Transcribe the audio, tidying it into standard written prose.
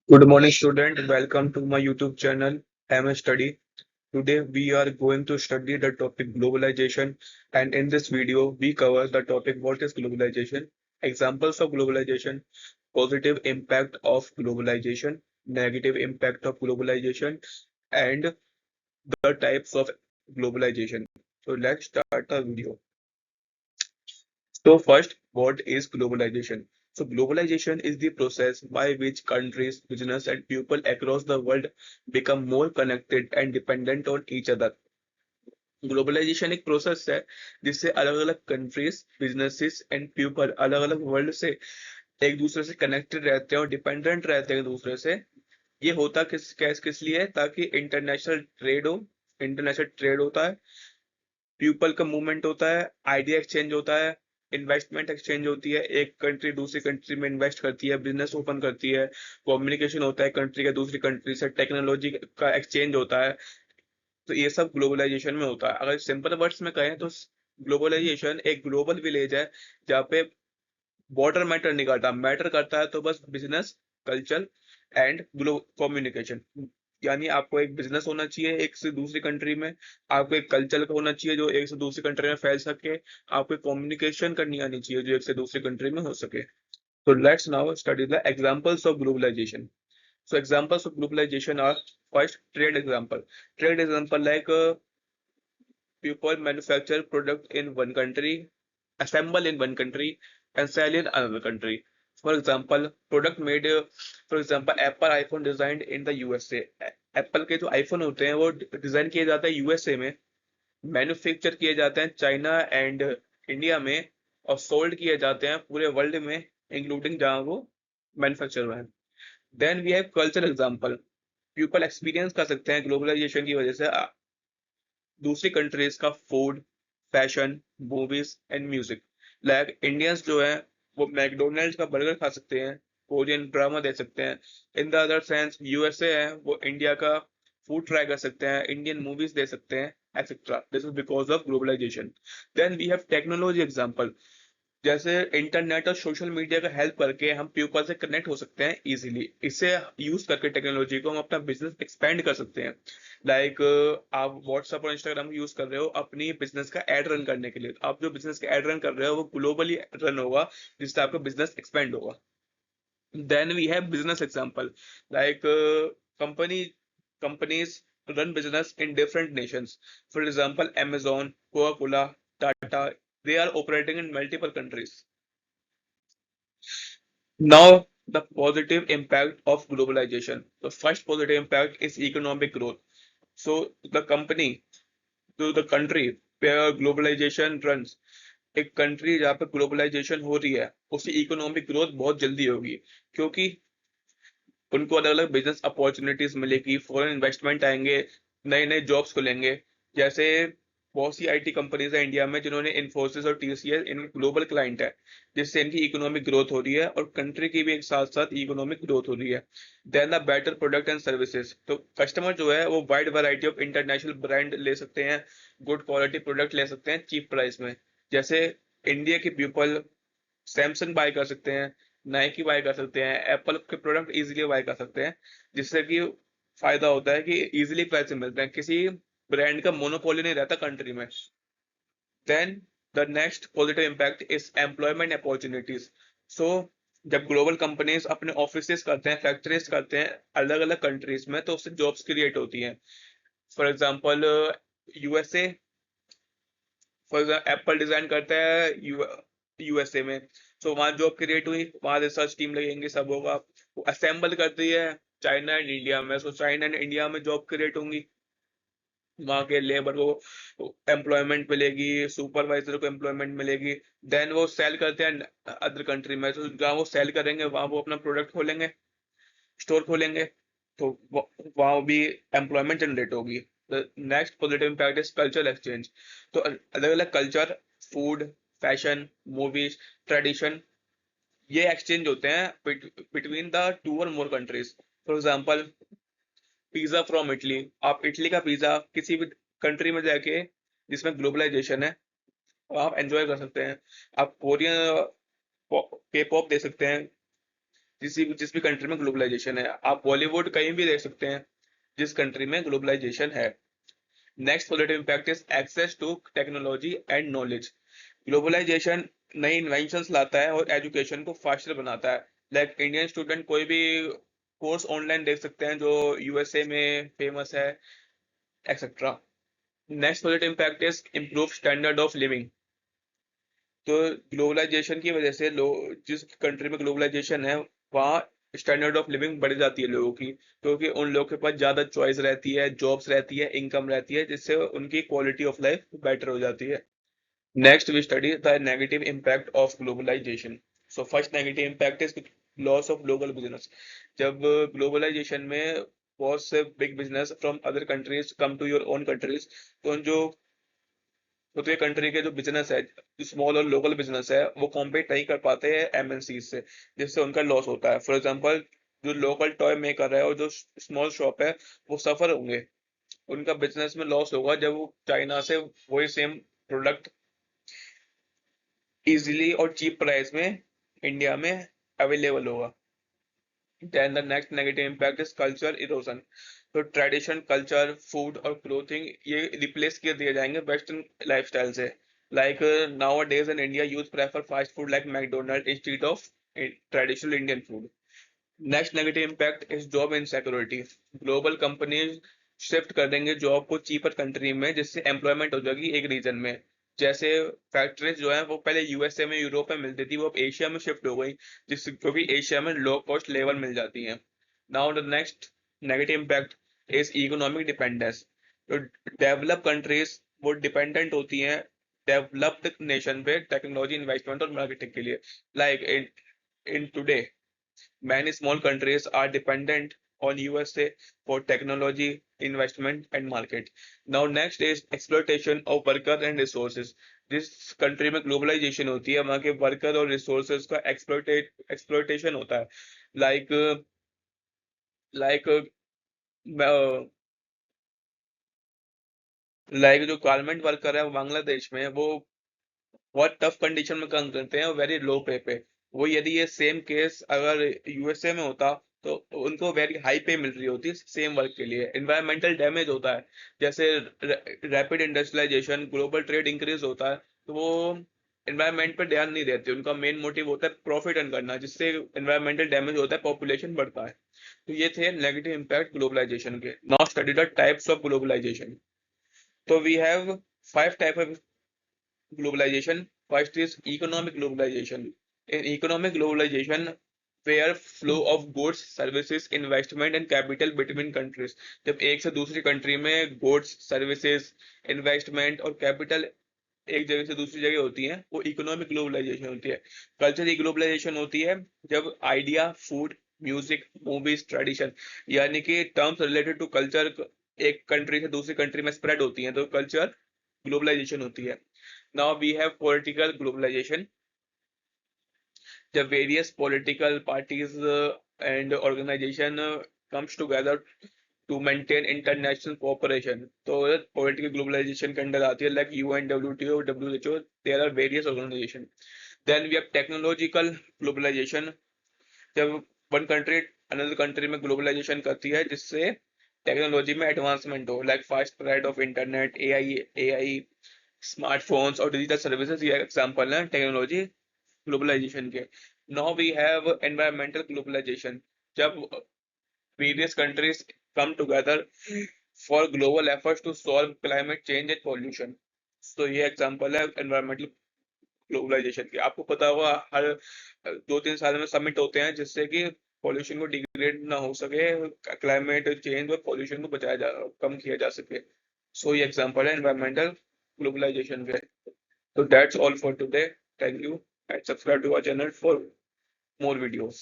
Good morning, student. Welcome to my YouTube channel, MS Study. Today, we are going to study the topic globalization. And in this video, we cover the topic what is globalization, examples of globalization, positive impact of globalization, negative impact of globalization, and the types of globalization. So, let's start the video. So first, what is globalization? So globalization is the process by which countries, business and people across the world become more connected and dependent on each other. Globalisation एक process है जिससे अलग अलग countries businesses and people अलग अलग world से एक दूसरे से कनेक्टेड रहते हैं और डिपेंडेंट रहते हैं एक दूसरे से। ये होता किस लिए है ताकि इंटरनेशनल ट्रेड होता है, पीपल का मूवमेंट होता है, आइडिया एक्सचेंज होता है, इन्वेस्टमेंट एक्सचेंज होती है, एक कंट्री दूसरी कंट्री में इन्वेस्ट करती है, बिजनेस ओपन करती है, कम्युनिकेशन होता है कंट्री का दूसरी कंट्री से, टेक्नोलॉजी का एक्सचेंज होता है। तो ये सब ग्लोबलाइजेशन में होता है। अगर सिंपल वर्ड्स में कहें तो ग्लोबलाइजेशन एक ग्लोबल विलेज है जहाँ पे बॉर्डर मैटर नहीं करता, मैटर करता है तो बस बिजनेस, कल्चर एंड कम्युनिकेशन। यानी आपको एक बिजनेस होना चाहिए एक से दूसरी कंट्री में, आपको एक कल्चर होना चाहिए जो एक से दूसरी कंट्री में फैल सके, आपको कम्युनिकेशन करनी आनी चाहिए जो एक से दूसरी कंट्री में हो सके। So let's now study the examples of globalization. So examples of globalization are first trade example. Trade example like people manufacture product in one country, assemble in one country, and sell in another country. For example, product made, for example, Apple iPhone designed in the USA. Apple के जो iPhone होते हैं वो design किए जाते हैं USA में, manufacture किए जाते हैं चाइना एंड इंडिया में, और सोल्ड किए जाते हैं पूरे वर्ल्ड में इंक्लूडिंग जहां वो मैन्युफैक्चर हुए हैं। Then we have culture example. People experience कर सकते हैं ग्लोबलाइजेशन की वजह से दूसरी कंट्रीज का food, fashion, movies and music. Like Indians जो है वो मैकडोनल्ड्स का बर्गर खा सकते हैं, कोरियन ड्रामा देख सकते हैं। In the other sense USA है वो इंडिया का फूड ट्राई कर सकते हैं, इंडियन मूवीज देख सकते हैं, etcetera. This is because of globalisation. Then we have technology example. जैसे इंटरनेट और सोशल मीडिया का हेल्प करके हम पीपल से कनेक्ट हो सकते हैं इजीली। इसे यूज करके टेक्नोलॉजी को हम अपना बिजनेस एक्सपेंड कर सकते हैं। लाइक आप व्हाट्सएप और इंस्टाग्राम यूज कर रहे हो अपनी बिजनेस का एड रन करने के लिए, तो आप जो बिजनेस का एड रन कर रहे हो वो ग्लोबली रन होगा जिससे आपका बिजनेस एक्सपेंड होगा। Then we have business example like company companies run business in different nations. For example, Amazon, Coca-Cola, Tata, they are operating in multiple countries. Now, the positive impact of globalization. The first positive impact is economic growth. So, the country where globalization runs, एक country जहाँ पे globalisation हो रही है उसकी economic growth बहुत जल्दी होगी, क्योंकि उनको अलग अलग बिजनेस अपॉर्चुनिटीज मिलेगी, फॉरेन इन्वेस्टमेंट आएंगे, नए नए जॉब्स खुलेंगे। जैसे बहुत सी आईटी कंपनीज है इंडिया में जिन्होंने इन्फोसिस और टीसीएस इन ग्लोबल क्लाइंट है, जिससे इनकी इकोनॉमिक ग्रोथ हो रही है और कंट्री की भी एक साथ साथ इकोनॉमिक ग्रोथ हो रही है। Then the better product and services. तो कस्टमर जो है वो wide variety of international brand ले सकते हैं, गुड क्वालिटी प्रोडक्ट ले सकते हैं चीप प्राइस में। जैसे इंडिया के पीपल सैमसंग बाय कर सकते हैं, नाइकी बाय कर सकते हैं, एप्पल के प्रोडक्ट इजीली बाय कर सकते हैं, जिससे कि फायदा होता है कि इजीली पैसे मिलते हैं, किसी ब्रांड का मोनोपोली नहीं रहता कंट्री में। Then the next positive impact is employment opportunities. So जब ग्लोबल कंपनीज अपने ऑफिसेस करते हैं, फैक्ट्रीज करते हैं अलग अलग कंट्रीज में, तो उससे जॉब्स क्रिएट होती हैं। For example USA, for example Apple design करता है यूएसए में, सो वहां जॉब क्रिएट हुई, वहां रिसर्च टीम लगेंगे, सब होगा। वो असेंबल करती है चाइना एंड इंडिया में, सो चाइना एंड इंडिया में जॉब क्रिएट होंगी, वहां के लेबर को एम्प्लॉयमेंट मिलेगी, सुपरवाइजर को एम्प्लॉयमेंट मिलेगी। देन वो सेल करते हैं अदर कंट्री में, तो जहाँ वो सेल करेंगे वहां वो अपना प्रोडक्ट खोलेंगे, स्टोर खोलेंगे, तो वहां भी एम्प्लॉयमेंट जनरेट होगी। Next positive impact is cultural exchange. तो अलग अलग culture, food, fashion, movies, tradition, ये एक्सचेंज होते हैं बिटवीन द टू और मोर countries. For example pizza from Italy, आप इटली का पिज्जा किसी भी कंट्री में जाके जिसमें ग्लोबलाइजेशन है आप एंजॉय कर सकते हैं। आप कोरियन के पॉप दे सकते हैं, जिस भी कंट्री में ग्लोबलाइजेशन है। आप बॉलीवुड कहीं भी देख सकते हैं जिस कंट्री में ग्लोबलाइजेशन है। Next positive impact is access to technology and knowledge. Globalisation नई इन्वेंशंस लाता है और एजुकेशन को फास्टर बनाता है। लाइक इंडियन स्टूडेंट कोई भी कोर्स ऑनलाइन देख सकते हैं जो यूएसए में फेमस है, etcetera. Next positive impact is improve standard of living. तो ग्लोबलाइजेशन की वजह से लोग, जिस कंट्री में ग्लोबलाइजेशन है वहाँ स्टैंडर्ड ऑफ लिविंग बढ़ जाती है लोगों की, क्योंकि उन लोगों के पास ज्यादा चॉइस रहती है, जॉब्स रहती है, इनकम रहती है, जिससे उनकी क्वालिटी ऑफ लाइफ बेटर हो जाती है। Next, we study the negative impact of globalization. So first negative impact is loss of global business. जब ग्लोबलाइजेशन में बहुत से big business from other countries come to your own countries, तो उन जो खुद के कंट्री के जो बिजनेस है, स्मॉल और लोकल बिजनेस है, वो कॉम्पीट नहीं कर पाते हैं एमएनसी से, जिससे उनका लॉस होता है। फॉर एग्जांपल, जो लोकल टॉय मेकर है और जो स्मॉल शॉप है, वो सफर होंगे, उनका बिजनेस में लॉस होगा जब वो चाइना से वही सेम प्रोडक्ट इजीली और चीप प्राइस में इंडिया में अवेलेबल होगा। Then the next negative impact is culture erosion. तो ट्रेडिशन, कल्चर, फूड और क्लोथिंग ये रिप्लेस कर दिए जाएंगे वेस्टर्न लाइफस्टाइल से। Like nowadays in India youth prefer fast food like McDonald instead of traditional Indian food. Next negative impact is job insecurity. Global companies shift कर देंगे job को cheaper country में, जिससे employment हो जाएगी एक reason में। जैसे फैक्ट्रीज जो है वो पहले यूएसए में, यूरोप में मिलती थी, वो अब एशिया में शिफ्ट हो गई, जिस क्योंकि एशिया में लो कॉस्ट लेबर मिल जाती है। Now the next negative impact is economic dependence. तो डेवलप कंट्रीज वो डिपेंडेंट होती हैं डेवलप्ड नेशन पे टेक्नोलॉजी, इन्वेस्टमेंट और मार्केटिंग के लिए। Like in today many small countries are dependent on USA for technology, investment, and market. Now, next is exploitation of worker and resources. जिस country में globalisation होती है वहाँ के वर्कर और रिसोर्सेज का एक्सप्लोइटेशन होता है। लाइक लाइक लाइक जो गारमेंट वर्कर है बांग्लादेश में, वो बहुत टफ कंडीशन में काम करते हैं, वेरी लो पे पे। वो यदि ये सेम केस अगर यूएसए में होता तो उनको वेरी हाई पे मिल रही होती सेम वर्क के लिए। एनवायरमेंटल डैमेज होता है, जैसे rapid industrialisation, global trade increase होता है, तो वो एनवायरमेंट पर ध्यान नहीं देते। उनका मेन मोटिव होता है प्रॉफिट अर्न करना, जिससे एनवायरमेंटल डैमेज होता है, पॉपुलेशन बढ़ता है। तो ये थे नेगेटिव इम्पैक्ट ग्लोबलाइजेशन के। Now study the types of globalization. तो we have 5 type of globalization. First is economic globalization. In economic globalization, where flow of goods, services, investment and capital between countries. जब एक से दूसरी country में goods, services, investment और capital एक जगह से दूसरी जगह होती है, वो इकोनॉमिक ग्लोबलाइजेशन होती है। कल्चरल ग्लोबलाइजेशन होती है जब idea, food, music, movies, tradition, यानी कि टर्म्स रिलेटेड टू कल्चर एक कंट्री से दूसरी कंट्री में स्प्रेड होती है, तो कल्चर ग्लोबलाइजेशन होती है। Now we have political globalization. The various political parties and organization comes together to maintain international cooperation. तो political globalization के अंदर आती है like UN, WTO, WHO. There are various organization. Then we have technological globalization. जब one country another country में globalization करती है, जिससे टेक्नोलॉजी में एडवांसमेंट हो, like fast spread of internet, AI, smartphones और डिजिटल सर्विसेज, ये एग्जांपल हैं टेक्नोलॉजी ग्लोबलाइजेशन के। Now we have environmental globalization. जब various countries come together for global efforts to solve climate change and pollution. तो ये example है environmental globalisation के। आपको पता होगा हर 2-3 साल में समिट होते हैं, जिससे कि पॉल्यूशन को डिग्रेड ना हो सके, क्लाइमेट चेंज और पॉल्यूशन को कम किया जा सके। सो ये एग्जांपल है एनवायरमेंटल ग्लोबलाइजेशन के। So that's all for today. Thank you and subscribe to our channel for more videos.